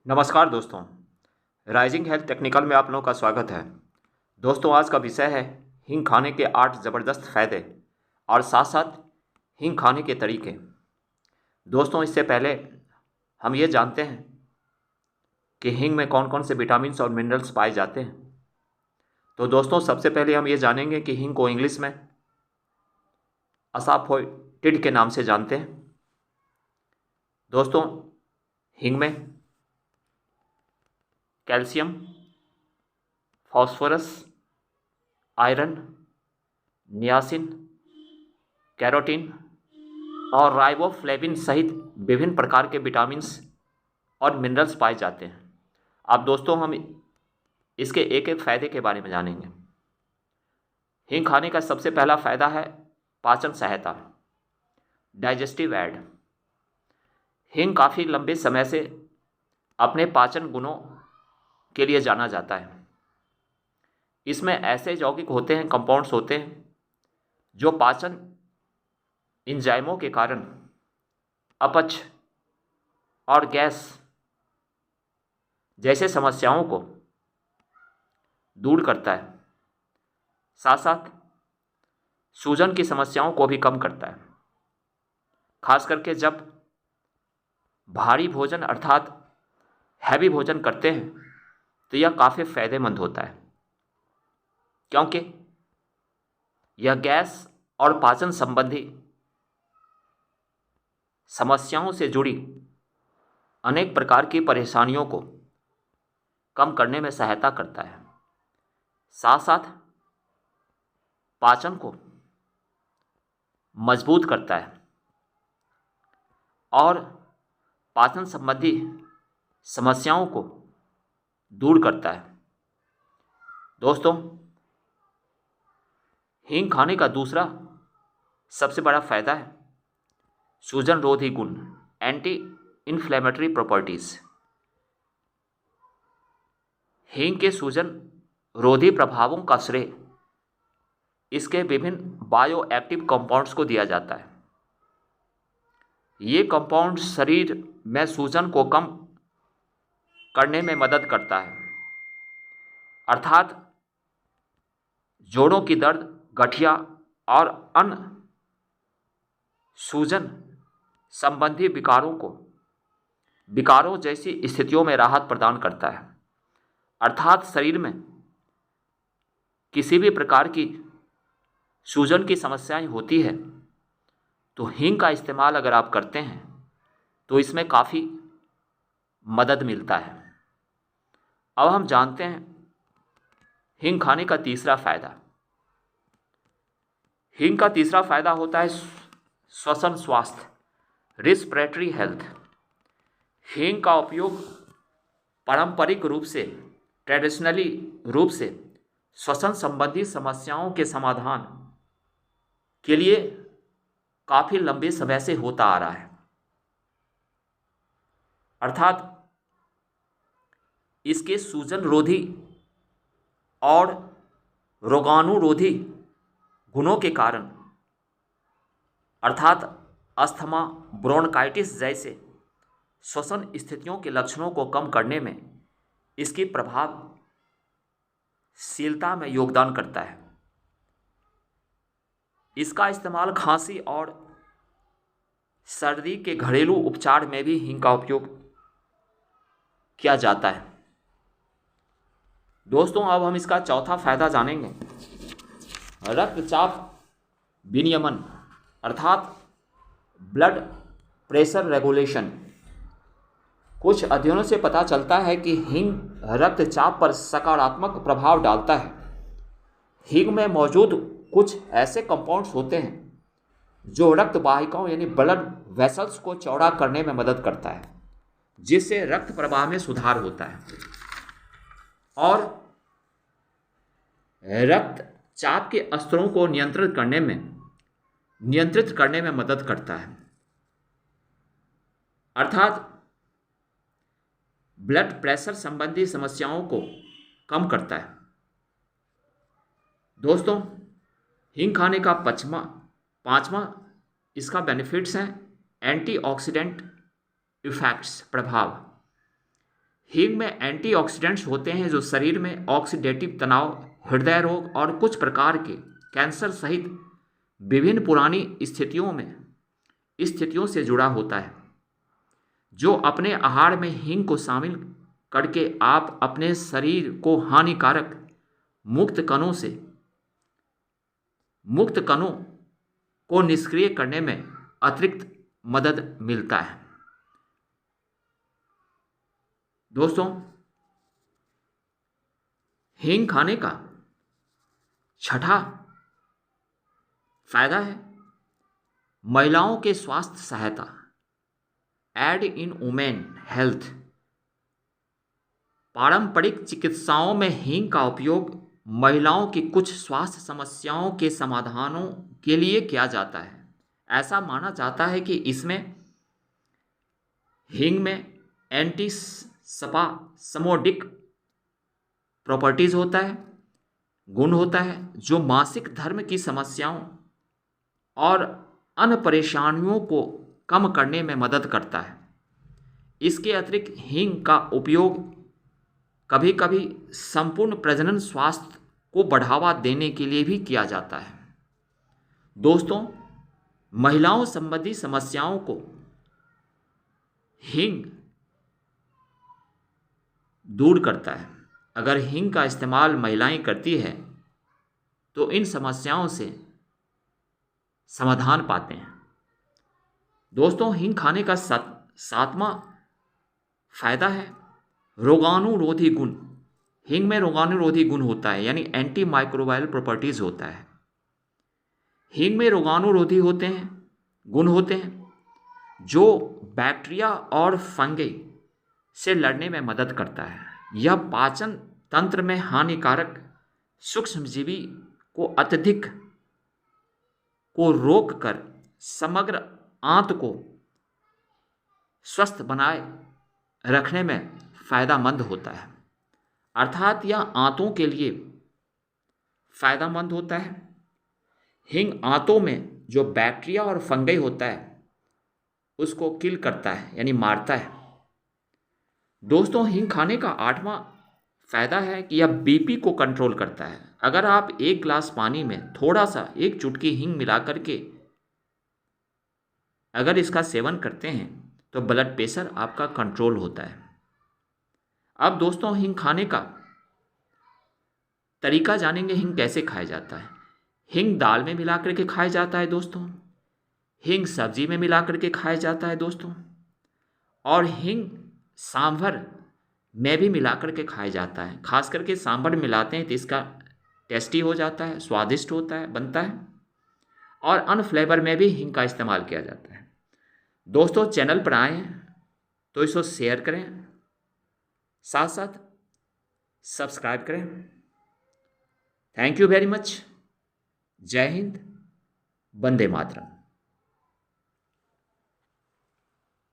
नमस्कार दोस्तों। Rising health technical में आप लोगों का स्वागत है। दोस्तों, आज का विषय है हींग खाने के 8 ज़बरदस्त फ़ायदे और साथ साथ हींग खाने के तरीके। दोस्तों, इससे पहले हम ये जानते हैं कि हींग में कौन कौन से विटामिन्स और मिनरल्स पाए जाते हैं। तो दोस्तों, सबसे पहले हम ये जानेंगे कि हींग को इंग्लिश में असाफोटिड के नाम से जानते हैं। दोस्तों, हींग में calcium, phosphorus, iron, niacin, carotene और राइबोफ्लेविन सहित विभिन्न प्रकार के विटामिन्स और मिनरल्स पाए जाते हैं। अब दोस्तों, हम इसके एक एक फ़ायदे के बारे में जानेंगे। हींग खाने का सबसे पहला फ़ायदा है पाचन सहायता, डाइजेस्टिव एड। हींग काफ़ी लंबे समय से अपने पाचन गुणों के लिए जाना जाता है। इसमें ऐसे यौगिक होते हैं, कंपाउंड्स होते हैं जो पाचन एंजाइमों के कारण अपच और गैस जैसे समस्याओं को दूर करता है। साथ साथ सूजन की समस्याओं को भी कम करता है, खास करके जब भारी भोजन अर्थात हैवी भोजन करते हैं तो यह काफ़ी फायदेमंद होता है, क्योंकि यह गैस और पाचन संबंधी समस्याओं से जुड़ी अनेक प्रकार की परेशानियों को कम करने में सहायता करता है। साथ साथ पाचन को मजबूत करता है और पाचन संबंधी समस्याओं को दूर करता है। दोस्तों, हींग खाने का दूसरा सबसे बड़ा फायदा है सूजन रोधी गुण, एंटी इन्फ्लेमेटरी प्रॉपर्टीज। हींग के सूजन रोधी प्रभावों का श्रेय इसके विभिन्न बायोएक्टिव कंपाउंड्स को दिया जाता है। ये कंपाउंड शरीर में सूजन को कम करने में मदद करता है, अर्थात जोड़ों की दर्द, गठिया और अन्य सूजन संबंधी विकारों जैसी स्थितियों में राहत प्रदान करता है। अर्थात शरीर में किसी भी प्रकार की सूजन की समस्याएं होती है तो हींग का इस्तेमाल अगर आप करते हैं तो इसमें काफ़ी मदद मिलता है। अब हम जानते हैं हींग खाने का तीसरा फायदा। हींग का तीसरा फायदा होता है श्वसन स्वास्थ्य, रिस्पिरेटरी हेल्थ। हींग का उपयोग पारंपरिक रूप से, ट्रेडिशनली रूप से श्वसन संबंधी समस्याओं के समाधान के लिए काफ़ी लंबे समय से होता आ रहा है। अर्थात इसके सूजन रोधी और रोगाणुरोधी गुणों के कारण, अर्थात अस्थमा, ब्रोंकाइटिस जैसे श्वसन स्थितियों के लक्षणों को कम करने में इसकी प्रभावशीलता में योगदान करता है। इसका इस्तेमाल खांसी और सर्दी के घरेलू उपचार में भी हींग का उपयोग किया जाता है। दोस्तों, अब हम इसका चौथा फायदा जानेंगे, रक्तचाप विनियमन अर्थात ब्लड प्रेशर रेगुलेशन। कुछ अध्ययनों से पता चलता है कि हींग रक्तचाप पर सकारात्मक प्रभाव डालता है। हींग में मौजूद कुछ ऐसे कंपाउंड्स होते हैं जो रक्त वाहिकाओं यानी ब्लड वेसल्स को चौड़ा करने में मदद करता है, जिससे रक्त प्रवाह में सुधार होता है और रक्तचाप के स्तरों को नियंत्रित करने में मदद करता है, अर्थात ब्लड प्रेशर संबंधी समस्याओं को कम करता है। दोस्तों, हींग खाने का पांचवा इसका बेनिफिट्स हैं एंटीऑक्सीडेंट इफेक्ट्स, प्रभाव। हींग में एंटीऑक्सीडेंट्स होते हैं जो शरीर में ऑक्सीडेटिव तनाव, हृदय रोग और कुछ प्रकार के कैंसर सहित विभिन्न पुरानी स्थितियों से जुड़ा होता है। जो अपने आहार में हींग को शामिल करके आप अपने शरीर को हानिकारक मुक्त कणों को निष्क्रिय करने में अतिरिक्त मदद मिलता है। दोस्तों, हींग खाने का छठा फायदा है महिलाओं के स्वास्थ्य सहायता, एड इन वुमेन हेल्थ। पारंपरिक चिकित्साओं में हींग का उपयोग महिलाओं की कुछ स्वास्थ्य समस्याओं के समाधानों के लिए किया जाता है। ऐसा माना जाता है कि इसमें हींग में एंटीस्पास्मोडिक प्रॉपर्टीज गुण होता है जो मासिक धर्म की समस्याओं और अन्य परेशानियों को कम करने में मदद करता है। इसके अतिरिक्त हींग का उपयोग कभी कभी संपूर्ण प्रजनन स्वास्थ्य को बढ़ावा देने के लिए भी किया जाता है। दोस्तों, महिलाओं संबंधी समस्याओं को हींग दूर करता है। अगर हींग का इस्तेमाल महिलाएं करती है तो इन समस्याओं से समाधान पाते हैं। दोस्तों, हींग खाने का सातवां फायदा है रोगाणुरोधी गुण। हींग में रोगाणुरोधी गुण होता है, यानी एंटी माइक्रोबायल प्रॉपर्टीज होता है। हींग में रोगाणुरोधी गुण होते हैं जो बैक्टीरिया और फंगी से लड़ने में मदद करता है। यह पाचन तंत्र में हानिकारक सूक्ष्मजीवी को अत्यधिक को रोककर समग्र आंत को स्वस्थ बनाए रखने में फायदेमंद होता है। अर्थात यह आंतों के लिए फायदेमंद होता है। हींग आंतों में जो बैक्टीरिया और फंगी होता है उसको किल करता है, यानी मारता है। दोस्तों, हींग खाने का आठवां फायदा है कि यह बीपी को कंट्रोल करता है। अगर आप एक गिलास पानी में थोड़ा सा एक चुटकी हींग मिला करके अगर इसका सेवन करते हैं तो ब्लड प्रेशर आपका कंट्रोल होता है। अब दोस्तों, हींग खाने का तरीका जानेंगे। हींग कैसे खाया जाता है। हींग दाल में मिला करके खाया जाता है दोस्तों। हींग सब्जी में मिला करके खाया जाता है दोस्तों। और हींग सांभर में भी मिला करके खाया जाता है। खास करके सांभर मिलाते हैं तो इसका टेस्टी हो जाता है, स्वादिष्ट होता है, बनता है। और अन्य फ्लेवर में भी हींग का इस्तेमाल किया जाता है। दोस्तों, चैनल पर आए हैं तो इसको शेयर करें, साथ साथ सब्सक्राइब करें। Thank you very much. जय हिंद, वंदे मातरम।